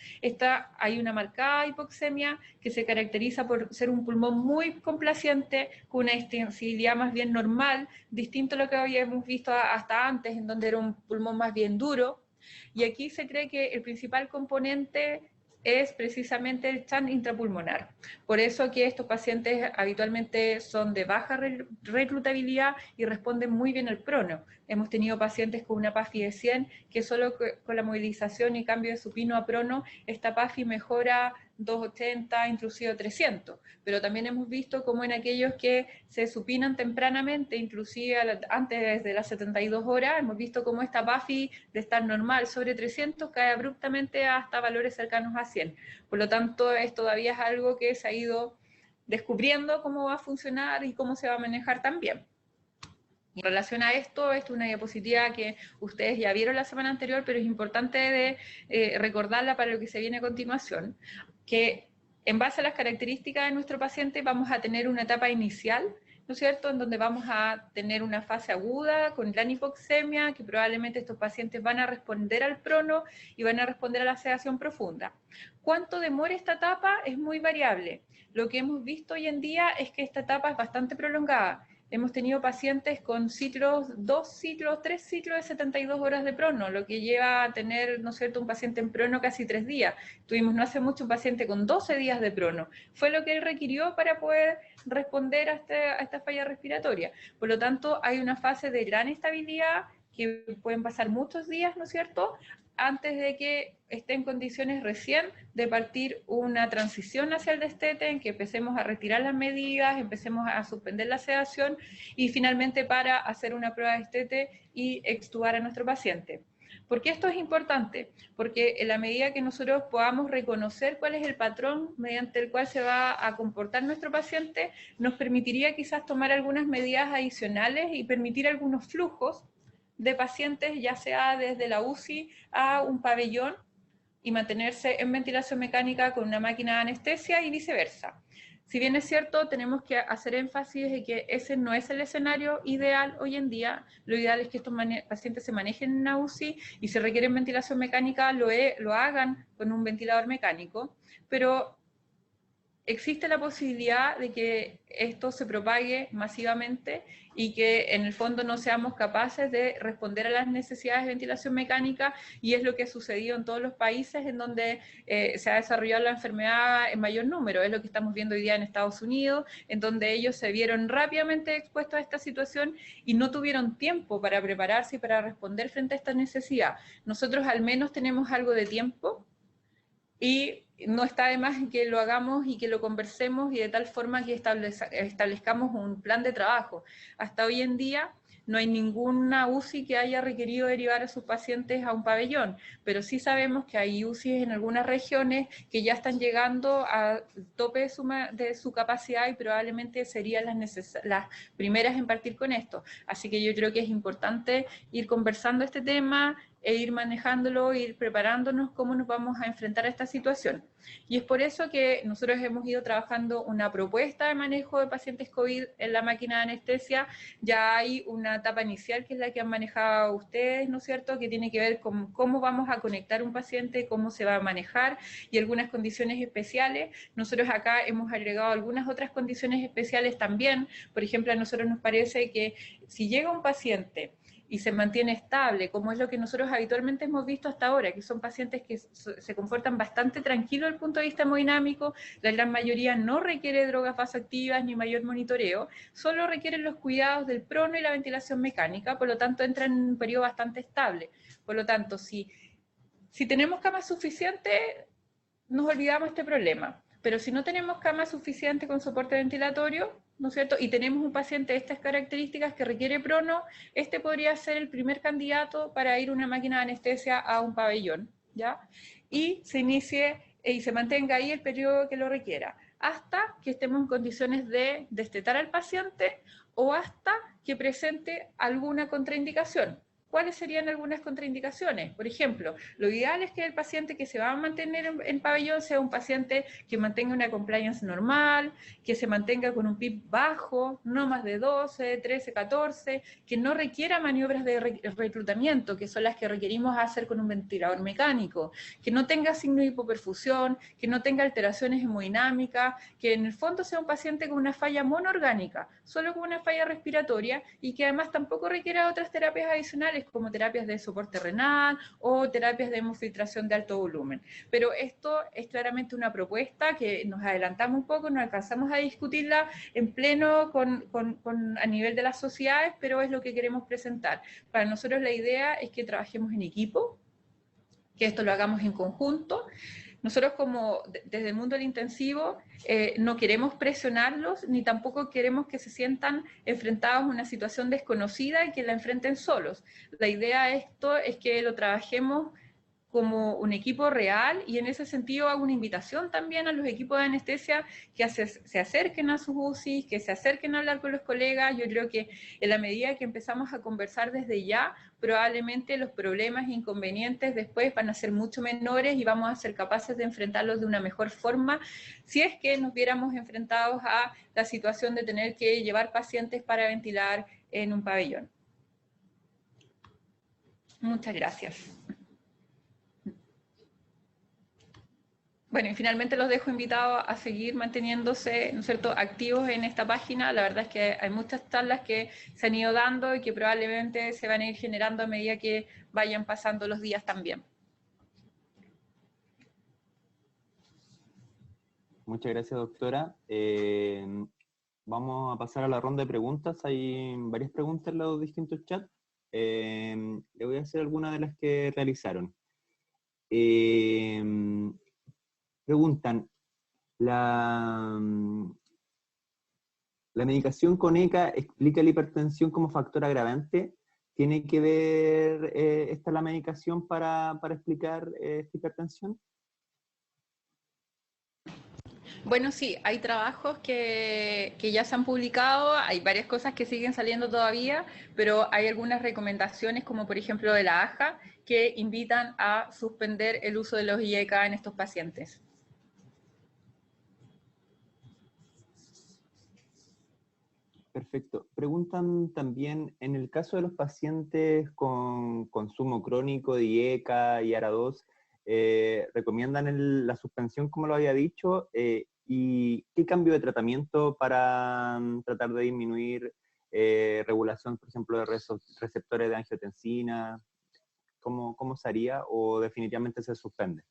Hay una marcada hipoxemia que se caracteriza por ser un pulmón muy complaciente, con una extensibilidad más bien normal, distinto a lo que habíamos visto hasta antes, en donde era un pulmón más bien duro. Y aquí se cree que el principal componente es precisamente el shunt intrapulmonar. Por eso que estos pacientes habitualmente son de baja reclutabilidad y responden muy bien al prono. Hemos tenido pacientes con una PAFI de 100 que solo con la movilización y cambio de supino a prono, esta PAFI mejora 280, inclusive 300. Pero también hemos visto como en aquellos que se supinan tempranamente, inclusive antes de las 72 horas, hemos visto como esta PAFI de estar normal sobre 300 cae abruptamente hasta valores cercanos a 100. Por lo tanto, todavía es algo que se ha ido descubriendo cómo va a funcionar y cómo se va a manejar también. En relación a esto, esta es una diapositiva que ustedes ya vieron la semana anterior, pero es importante recordarla para lo que se viene a continuación, que en base a las características de nuestro paciente vamos a tener una etapa inicial, ¿no es cierto?, en donde vamos a tener una fase aguda con gran hipoxemia, que probablemente estos pacientes van a responder al prono y van a responder a la sedación profunda. ¿Cuánto demora esta etapa? Es muy variable. Lo que hemos visto hoy en día es que esta etapa es bastante prolongada. Hemos tenido pacientes con ciclos, 2 ciclos, 3 ciclos de 72 horas de prono, lo que lleva a tener, ¿no es cierto?, un paciente en prono casi 3 días. Tuvimos no hace mucho un paciente con 12 días de prono. Fue lo que él requirió para poder responder a esta falla respiratoria. Por lo tanto, hay una fase de gran estabilidad que pueden pasar muchos días, ¿no es cierto?, antes de que esté en condiciones recién de partir una transición hacia el destete, en que empecemos a retirar las medidas, empecemos a suspender la sedación y finalmente para hacer una prueba de destete y extubar a nuestro paciente. ¿Por qué esto es importante? Porque en la medida que nosotros podamos reconocer cuál es el patrón mediante el cual se va a comportar nuestro paciente, nos permitiría quizás tomar algunas medidas adicionales y permitir algunos flujos de pacientes, ya sea desde la UCI a un pabellón, y mantenerse en ventilación mecánica con una máquina de anestesia y viceversa. Si bien es cierto, tenemos que hacer énfasis en que ese no es el escenario ideal hoy en día. Lo ideal es que estos pacientes se manejen en una UCI y si requieren ventilación mecánica lo hagan con un ventilador mecánico, pero existe la posibilidad de que esto se propague masivamente y que en el fondo no seamos capaces de responder a las necesidades de ventilación mecánica, y es lo que ha sucedido en todos los países en donde se ha desarrollado la enfermedad en mayor número. Es lo que estamos viendo hoy día en Estados Unidos, en donde ellos se vieron rápidamente expuestos a esta situación y no tuvieron tiempo para prepararse y para responder frente a esta necesidad. Nosotros al menos tenemos algo de tiempo y no está de más que lo hagamos y que lo conversemos y de tal forma que establezcamos un plan de trabajo. Hasta hoy en día no hay ninguna UCI que haya requerido derivar a sus pacientes a un pabellón, pero sí sabemos que hay UCIs en algunas regiones que ya están llegando al tope de su capacidad y probablemente serían las primeras en partir con esto. Así que yo creo que es importante ir conversando este tema e ir manejándolo, ir preparándonos cómo nos vamos a enfrentar a esta situación. Y es por eso que nosotros hemos ido trabajando una propuesta de manejo de pacientes COVID en la máquina de anestesia. Ya hay una etapa inicial que es la que han manejado ustedes, ¿no es cierto?, que tiene que ver con cómo vamos a conectar un paciente, cómo se va a manejar y algunas condiciones especiales. Nosotros acá hemos agregado algunas otras condiciones especiales también. Por ejemplo, a nosotros nos parece que si llega un paciente y se mantiene estable, como es lo que nosotros habitualmente hemos visto hasta ahora, que son pacientes que se comportan bastante tranquilos desde el punto de vista hemodinámico, la gran mayoría no requiere drogas vasoactivas ni mayor monitoreo, solo requieren los cuidados del prono y la ventilación mecánica, por lo tanto entran en un periodo bastante estable. Por lo tanto, si tenemos camas suficientes, nos olvidamos de este problema. Pero si no tenemos camas suficientes con soporte ventilatorio, ¿no es cierto?, y tenemos un paciente de estas características que requiere prono, este podría ser el primer candidato para ir a una máquina de anestesia a un pabellón, ¿ya? Y se inicie y se mantenga ahí el periodo que lo requiera, hasta que estemos en condiciones de destetar al paciente o hasta que presente alguna contraindicación. ¿Cuáles serían algunas contraindicaciones? Por ejemplo, lo ideal es que el paciente que se va a mantener en pabellón sea un paciente que mantenga una compliance normal, que se mantenga con un PIB bajo, no más de 12, 13, 14, que no requiera maniobras de reclutamiento, que son las que requerimos hacer con un ventilador mecánico, que no tenga signo de hipoperfusión, que no tenga alteraciones hemodinámicas, que en el fondo sea un paciente con una falla monoorgánica, solo con una falla respiratoria, y que además tampoco requiera otras terapias adicionales como terapias de soporte renal o terapias de hemofiltración de alto volumen. Pero esto es claramente una propuesta que nos adelantamos un poco, no alcanzamos a discutirla en pleno a nivel de las sociedades, pero es lo que queremos presentar. Para nosotros la idea es que trabajemos en equipo, que esto lo hagamos en conjunto. Nosotros desde el mundo del intensivo no queremos presionarlos, ni tampoco queremos que se sientan enfrentados a una situación desconocida y que la enfrenten solos. La idea de esto es que lo trabajemos como un equipo real, y en ese sentido hago una invitación también a los equipos de anestesia que se acerquen a sus UCI, que se acerquen a hablar con los colegas. Yo creo que en la medida que empezamos a conversar desde ya, probablemente los problemas e inconvenientes después van a ser mucho menores y vamos a ser capaces de enfrentarlos de una mejor forma si es que nos viéramos enfrentados a la situación de tener que llevar pacientes para ventilar en un pabellón. Muchas gracias. Bueno, y finalmente los dejo invitados a seguir manteniéndose, ¿no es cierto?, activos en esta página. La verdad es que hay muchas charlas que se han ido dando y que probablemente se van a ir generando a medida que vayan pasando los días también. Muchas gracias, doctora. Vamos a pasar a la ronda de preguntas. Hay varias preguntas en los distintos chats. Le voy a hacer algunas de las que realizaron. Preguntan, ¿la medicación con ECA explica la hipertensión como factor agravante? ¿Tiene que ver esta la medicación para explicar esta hipertensión? Bueno, sí, hay trabajos que ya se han publicado, hay varias cosas que siguen saliendo todavía, pero hay algunas recomendaciones, como por ejemplo de la AJA, que invitan a suspender el uso de los IECA en estos pacientes. Perfecto. Preguntan también, en el caso de los pacientes con consumo crónico de IECA y ARA2, ¿recomiendan la suspensión, como lo había dicho? ¿Y qué cambio de tratamiento para tratar de disminuir regulación, por ejemplo, de receptores de angiotensina? ¿Cómo se haría o definitivamente se suspende?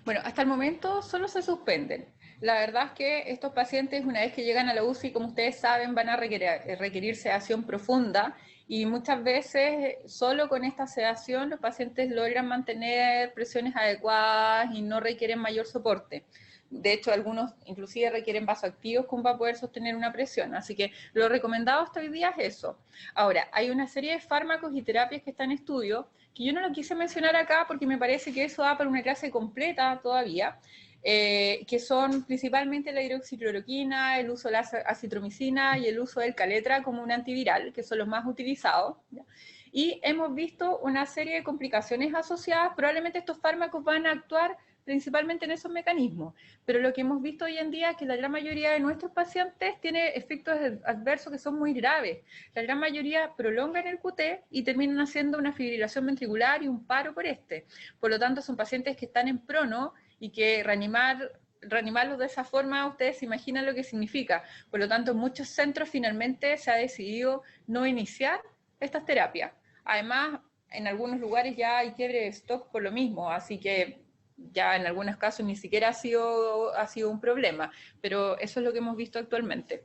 Bueno, hasta el momento solo se suspenden. La verdad es que estos pacientes, una vez que llegan a la UCI, como ustedes saben, van a requerir sedación profunda y muchas veces solo con esta sedación los pacientes logran mantener presiones adecuadas y no requieren mayor soporte. De hecho, algunos inclusive requieren vasoactivos como para poder sostener una presión. Así que lo recomendado hasta hoy día es eso. Ahora, hay una serie de fármacos y terapias que están en estudio, que yo no lo quise mencionar acá porque me parece que eso da para una clase completa todavía, que son principalmente la hidroxicloroquina, el uso de la acitromicina y el uso del caletra como un antiviral, que son los más utilizados, ¿ya? Y hemos visto una serie de complicaciones asociadas. Probablemente estos fármacos van a actuar principalmente en esos mecanismos, pero lo que hemos visto hoy en día es que la gran mayoría de nuestros pacientes tiene efectos adversos que son muy graves. La gran mayoría prolongan el QT y terminan haciendo una fibrilación ventricular y un paro por este. Por lo tanto, son pacientes que están en prono y que reanimarlos de esa forma, ustedes se imaginan lo que significa. Por lo tanto, en muchos centros finalmente se ha decidido no iniciar estas terapias. Además, en algunos lugares ya hay quiebre de stock por lo mismo, así que ya en algunos casos ni siquiera ha sido un problema, pero eso es lo que hemos visto actualmente.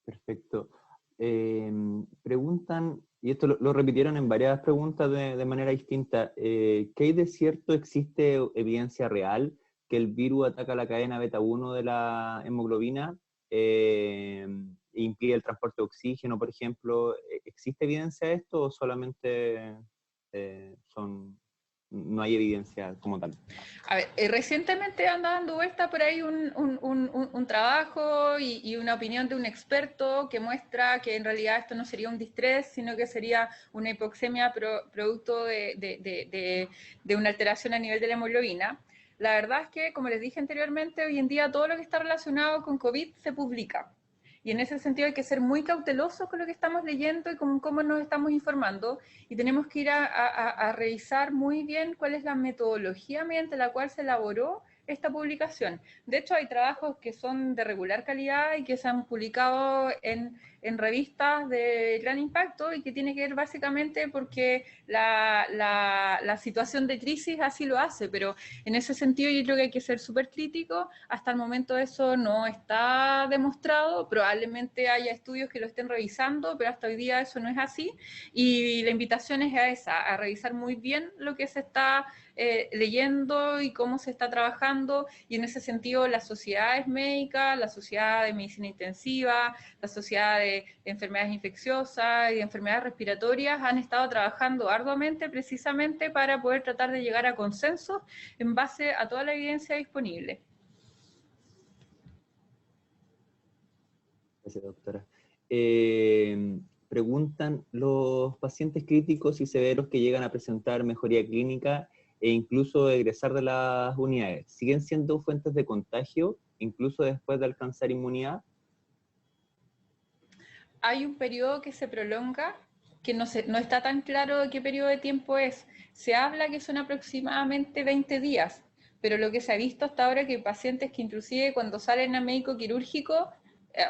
Perfecto. Preguntan, y esto lo repitieron en varias preguntas de manera distinta, ¿qué hay de cierto? ¿Existe evidencia real que el virus ataca la cadena beta 1 de la hemoglobina e impide el transporte de oxígeno, por ejemplo? ¿Existe evidencia de esto o solamente no hay evidencia como tal? A ver, recientemente anda dando vuelta por ahí un trabajo y una opinión de un experto que muestra que en realidad esto no sería un distrés, sino que sería una hipoxemia producto de una alteración a nivel de la hemoglobina. La verdad es que, como les dije anteriormente, hoy en día todo lo que está relacionado con COVID se publica. Y en ese sentido hay que ser muy cautelosos con lo que estamos leyendo y con cómo nos estamos informando, y tenemos que ir a revisar muy bien cuál es la metodología mediante la cual se elaboró esta publicación. De hecho, hay trabajos que son de regular calidad y que se han publicado en revistas de gran impacto y que tiene que ver básicamente porque la situación de crisis así lo hace, pero en ese sentido yo creo que hay que ser súper crítico. Hasta el momento eso no está demostrado, probablemente haya estudios que lo estén revisando, pero hasta hoy día eso no es así, y la invitación es a esa, a revisar muy bien lo que se está leyendo y cómo se está trabajando, y en ese sentido las sociedades médicas, la sociedad de medicina intensiva, la sociedad de enfermedades infecciosas y de enfermedades respiratorias han estado trabajando arduamente precisamente para poder tratar de llegar a consensos en base a toda la evidencia disponible. Gracias, doctora. Preguntan, ¿los pacientes críticos y severos que llegan a presentar mejoría clínica e incluso egresar de las unidades, siguen siendo fuentes de contagio incluso después de alcanzar inmunidad? Hay un periodo que se prolonga, que no está tan claro de qué periodo de tiempo es. Se habla que son aproximadamente 20 días, pero lo que se ha visto hasta ahora es que pacientes que inclusive cuando salen a médico quirúrgico,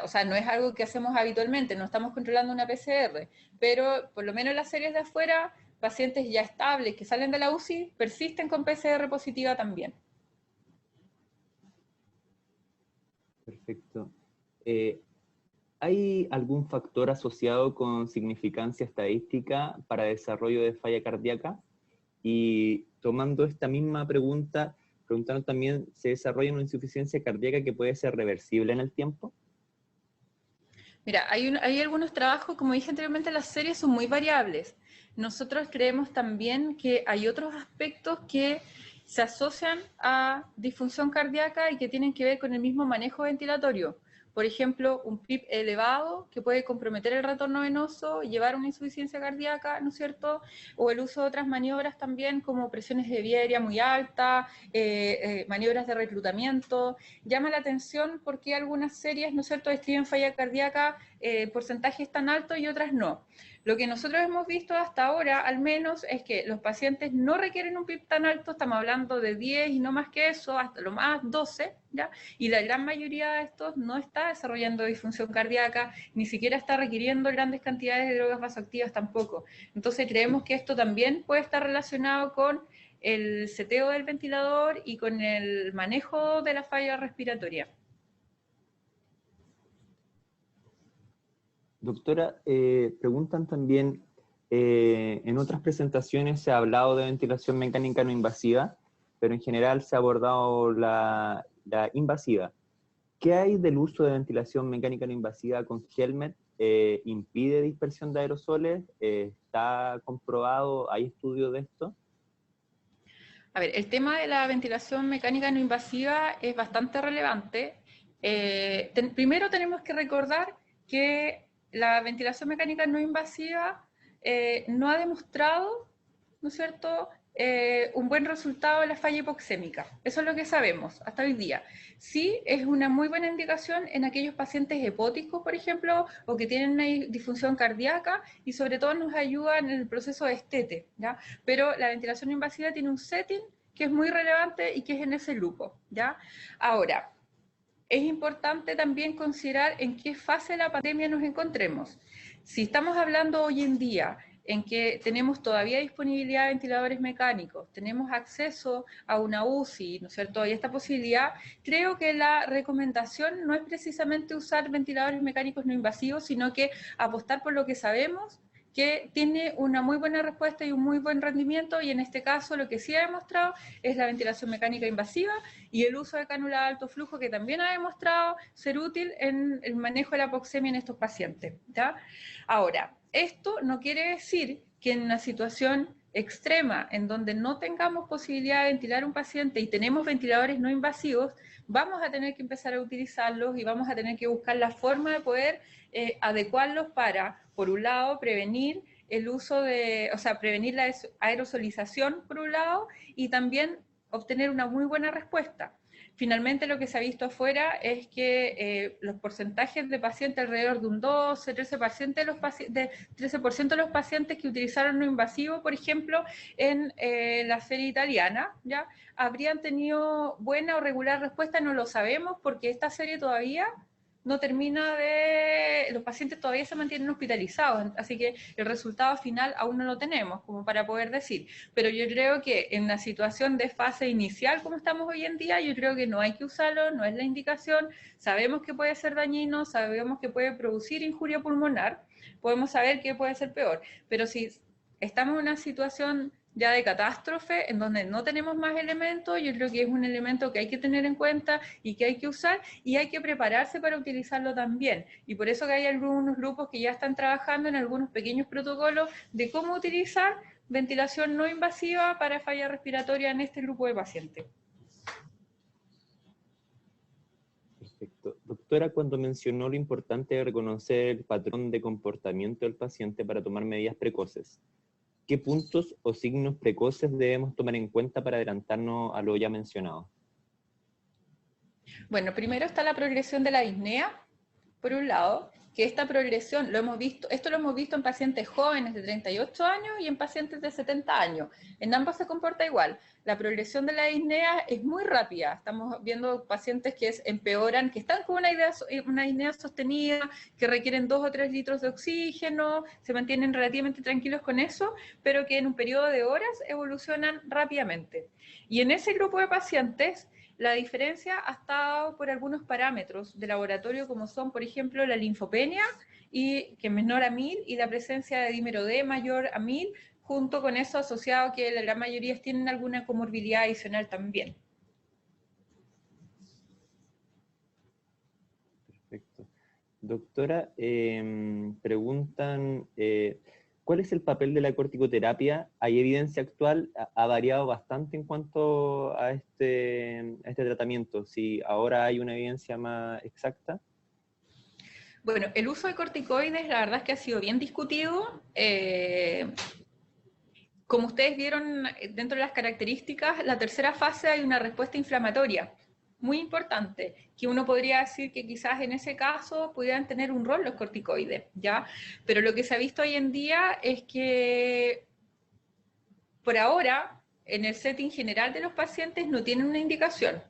o sea, no es algo que hacemos habitualmente, no estamos controlando una PCR, pero por lo menos en las series de afuera, pacientes ya estables que salen de la UCI persisten con PCR positiva también. Perfecto. ¿Hay algún factor asociado con significancia estadística para desarrollo de falla cardíaca? Y tomando esta misma pregunta, preguntando también, ¿se desarrolla una insuficiencia cardíaca que puede ser reversible en el tiempo? Mira, hay algunos trabajos, como dije anteriormente, las series son muy variables. Nosotros creemos también que hay otros aspectos que se asocian a disfunción cardíaca y que tienen que ver con el mismo manejo ventilatorio. Por ejemplo, un PIB elevado que puede comprometer el retorno venoso, llevar a una insuficiencia cardíaca, ¿no es cierto? O el uso de otras maniobras también, como presiones de vía aérea muy alta, maniobras de reclutamiento. Llama la atención porque algunas series, ¿no es cierto?, describen falla cardíaca porcentajes tan altos y otras no. Lo que nosotros hemos visto hasta ahora, al menos, es que los pacientes no requieren un PIB tan alto, estamos hablando de 10 y no más que eso, hasta lo más 12, ¿ya? Y la gran mayoría de estos no está desarrollando disfunción cardíaca, ni siquiera está requiriendo grandes cantidades de drogas vasoactivas tampoco. Entonces creemos que esto también puede estar relacionado con el seteo del ventilador y con el manejo de la falla respiratoria. Doctora, preguntan también, en otras presentaciones se ha hablado de ventilación mecánica no invasiva, pero en general se ha abordado la invasiva. ¿Qué hay del uso de ventilación mecánica no invasiva con Helmet? ¿Impide dispersión de aerosoles? ¿Está comprobado? ¿Hay estudios de esto? A ver, el tema de la ventilación mecánica no invasiva es bastante relevante. Primero tenemos que recordar que la ventilación mecánica no invasiva no ha demostrado, ¿no es cierto?, un buen resultado en la falla hipoxémica. Eso es lo que sabemos hasta hoy día. Sí, es una muy buena indicación en aquellos pacientes hepáticos, por ejemplo, o que tienen una disfunción cardíaca, y sobre todo nos ayuda en el proceso de estete, ¿ya? Pero la ventilación invasiva tiene un setting que es muy relevante y que es en ese grupo, ¿ya? Ahora, es importante también considerar en qué fase de la pandemia nos encontremos. Si estamos hablando hoy en día en que tenemos todavía disponibilidad de ventiladores mecánicos, tenemos acceso a una UCI, ¿no es cierto? Y esta posibilidad, creo que la recomendación no es precisamente usar ventiladores mecánicos no invasivos, sino que apostar por lo que sabemos que tiene una muy buena respuesta y un muy buen rendimiento, y en este caso lo que sí ha demostrado es la ventilación mecánica invasiva y el uso de cánula de alto flujo, que también ha demostrado ser útil en el manejo de la hipoxemia en estos pacientes, ¿ya? Ahora, esto no quiere decir que en una situación extrema en donde no tengamos posibilidad de ventilar un paciente y tenemos ventiladores no invasivos, vamos a tener que empezar a utilizarlos y vamos a tener que buscar la forma de poder adecuarlos para, por un lado, prevenir el uso de, o sea, prevenir la aerosolización, por un lado, y también obtener una muy buena respuesta. Finalmente, lo que se ha visto afuera es que los porcentajes de pacientes, alrededor de un 12-13% de los, 13% de los pacientes que utilizaron no invasivo, por ejemplo, en la serie italiana, ¿ya?, habrían tenido buena o regular respuesta. No lo sabemos porque esta serie todavía no termina de... Los pacientes todavía se mantienen hospitalizados, así que el resultado final aún no lo tenemos como para poder decir. Pero yo creo que en la situación de fase inicial como estamos hoy en día, yo creo que no hay que usarlo, no es la indicación. Sabemos que puede ser dañino, sabemos que puede producir injuria pulmonar, podemos saber que puede ser peor, pero si estamos en una situación ya de catástrofe, en donde no tenemos más elementos, yo creo que es un elemento que hay que tener en cuenta y que hay que usar, y hay que prepararse para utilizarlo también. Y por eso que hay algunos grupos que ya están trabajando en algunos pequeños protocolos de cómo utilizar ventilación no invasiva para falla respiratoria en este grupo de pacientes. Perfecto. Doctora, cuando mencionó lo importante de reconocer el patrón de comportamiento del paciente para tomar medidas precoces, ¿qué puntos o signos precoces debemos tomar en cuenta para adelantarnos a lo ya mencionado? Bueno, primero está la progresión de la disnea, por un lado, que esta progresión lo hemos visto, esto lo hemos visto en pacientes jóvenes de 38 años y en pacientes de 70 años. En ambos se comporta igual. La progresión de la disnea es muy rápida. Estamos viendo pacientes que empeoran, que están con una disnea sostenida, que requieren 2 o 3 litros de oxígeno, se mantienen relativamente tranquilos con eso, pero que en un periodo de horas evolucionan rápidamente. Y en ese grupo de pacientes, La diferencia ha estado por algunos parámetros de laboratorio, como son, por ejemplo, la linfopenia, y, que es menor a 1000, y la presencia de dímero D mayor a 1000, junto con eso asociado que la gran mayoría tienen alguna comorbilidad adicional también. Perfecto. Doctora, preguntan, ¿cuál es el papel de la corticoterapia? ¿Hay evidencia actual? Ha variado bastante en cuanto a este tratamiento. Si ahora hay una evidencia más exacta. Bueno, el uso de corticoides, la verdad es que ha sido bien discutido. Como ustedes vieron dentro de las características, la tercera fase hay una respuesta inflamatoria muy importante, que uno podría decir que quizás en ese caso pudieran tener un rol los corticoides, ¿ya? Pero lo que se ha visto hoy en día es que por ahora, en el setting general de los pacientes no tienen una indicación,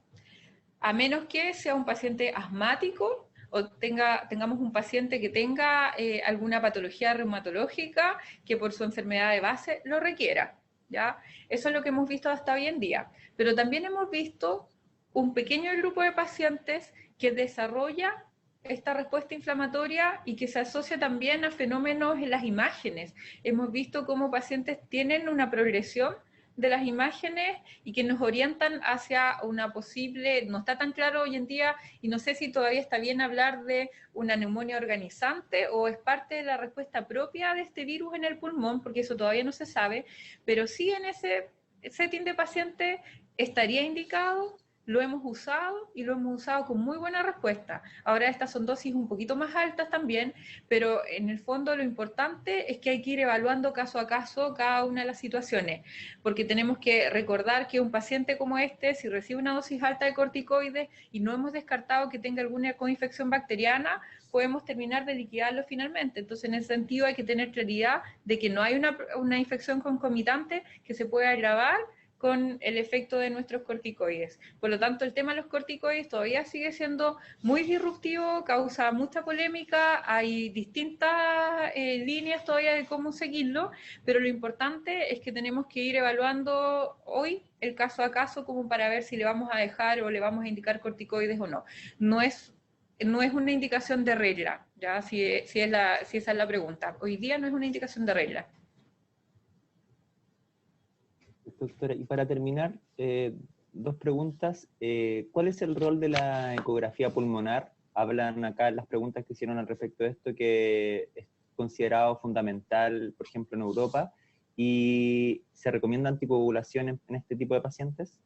a menos que sea un paciente asmático o tengamos un paciente que tenga alguna patología reumatológica que por su enfermedad de base lo requiera, ¿ya? Eso es lo que hemos visto hasta hoy en día. Pero también hemos visto un pequeño grupo de pacientes que desarrolla esta respuesta inflamatoria y que se asocia también a fenómenos en las imágenes. Hemos visto cómo pacientes tienen una progresión de las imágenes y que nos orientan hacia una posible, no está tan claro hoy en día, y no sé si todavía está bien hablar de una neumonía organizante o es parte de la respuesta propia de este virus en el pulmón, porque eso todavía no se sabe, pero sí en ese setting de paciente estaría indicado, lo hemos usado y lo hemos usado con muy buena respuesta. Ahora estas son dosis un poquito más altas también, pero en el fondo lo importante es que hay que ir evaluando caso a caso cada una de las situaciones, porque tenemos que recordar que un paciente como este, si recibe una dosis alta de corticoides y no hemos descartado que tenga alguna coinfección bacteriana, podemos terminar de liquidarlo finalmente. Entonces, en ese sentido hay que tener claridad de que no hay una infección concomitante que se pueda agravar con el efecto de nuestros corticoides. Por lo tanto, el tema de los corticoides todavía sigue siendo muy disruptivo, causa mucha polémica, hay distintas líneas todavía de cómo seguirlo, pero lo importante es que tenemos que ir evaluando hoy el caso a caso como para ver si le vamos a dejar o le vamos a indicar corticoides o no. No es una indicación de regla, ¿ya? Si esa es la pregunta. Hoy día no es una indicación de regla. Doctora, y para terminar, dos preguntas. ¿Cuál es el rol de la ecografía pulmonar? Hablan acá las preguntas que hicieron al respecto de esto, que es considerado fundamental, por ejemplo, en Europa, y ¿se recomienda anticoagulación en este tipo de pacientes?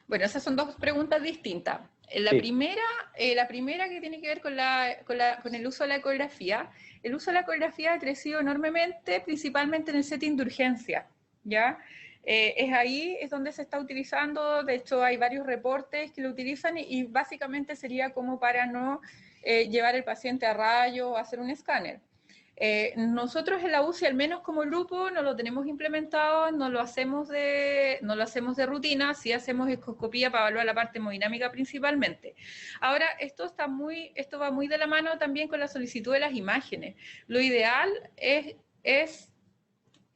Bueno, esas son dos preguntas distintas. La, Sí. primera, la primera que tiene que ver con el uso de la ecografía. El uso de la ecografía ha crecido enormemente, principalmente en el setting de urgencia, ¿ya? Es ahí es donde se está utilizando, de hecho hay varios reportes que lo utilizan y básicamente sería como para no llevar el paciente a rayo o hacer un escáner. Nosotros en la UCI, al menos como grupo, no lo tenemos implementado, no lo hacemos de rutina, sí hacemos ecoscopía para evaluar la parte hemodinámica principalmente. Ahora, esto va muy de la mano también con la solicitud de las imágenes. Lo ideal es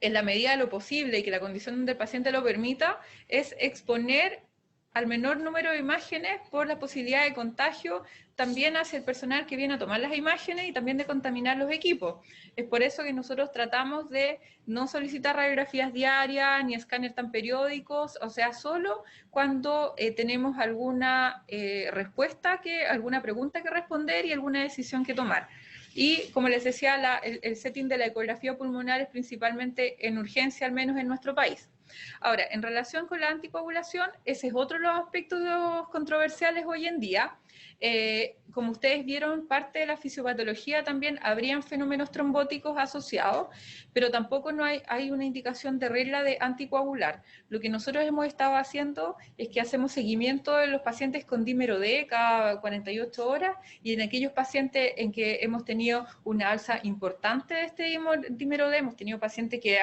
en la medida de lo posible y que la condición del paciente lo permita, es exponer al menor número de imágenes por la posibilidad de contagio también hacia el personal que viene a tomar las imágenes y también de contaminar los equipos. Es por eso que nosotros tratamos de no solicitar radiografías diarias ni escáneres tan periódicos, o sea, solo cuando tenemos alguna respuesta, alguna pregunta que responder y alguna decisión que tomar. Y como les decía, el setting de la ecografía pulmonar es principalmente en urgencia, al menos en nuestro país. Ahora, en relación con la anticoagulación, ese es otro de los aspectos controversiales hoy en día. Como ustedes vieron, parte de la fisiopatología también habrían fenómenos trombóticos asociados, pero tampoco hay una indicación de regla de anticoagular. Lo que nosotros hemos estado haciendo es que hacemos seguimiento de los pacientes con dímero D cada 48 horas y en aquellos pacientes en que hemos tenido una alza importante de este dímero D, hemos tenido pacientes que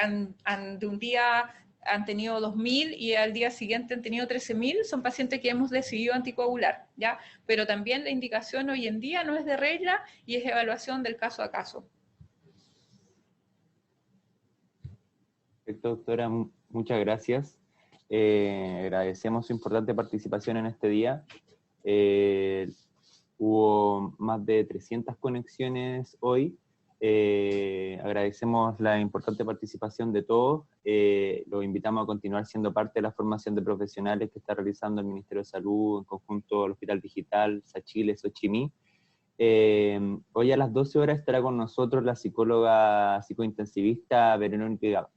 de un día han tenido 2.000 y al día siguiente han tenido 13.000, son pacientes que hemos decidido anticoagular, ¿ya? Pero también la indicación hoy en día no es de regla y es evaluación del caso a caso. Perfecto, doctora, muchas gracias. Agradecemos su importante participación en este día. Hubo más de 300 conexiones hoy. Agradecemos la importante participación de todos. Los invitamos a continuar siendo parte de la formación de profesionales que está realizando el Ministerio de Salud en conjunto al Hospital Digital, Sachile, Xochimí. Hoy a las 12 horas estará con nosotros la psicóloga psicointensivista Verónica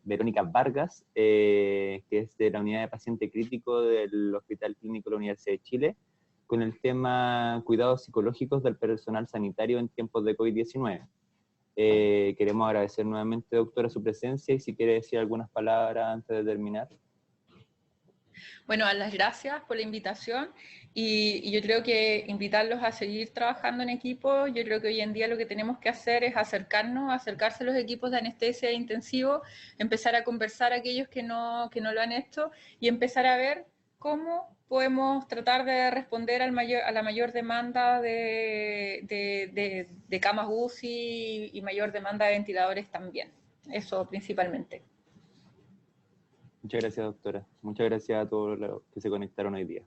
Vargas, que es de la unidad de paciente crítico del Hospital Clínico de la Universidad de Chile, con el tema cuidados psicológicos del personal sanitario en tiempos de COVID-19. Queremos agradecer nuevamente, doctora, su presencia y si quiere decir algunas palabras antes de terminar. Bueno, a las gracias por la invitación y yo creo que invitarlos a seguir trabajando en equipo. Yo creo que hoy en día lo que tenemos que hacer es acercarse a los equipos de anestesia intensivo, empezar a conversar a aquellos que no lo han hecho y empezar a ver cómo podemos tratar de responder a la mayor demanda de camas UCI y mayor demanda de ventiladores también. Eso principalmente. Muchas gracias, doctora. Muchas gracias a todos los que se conectaron hoy día.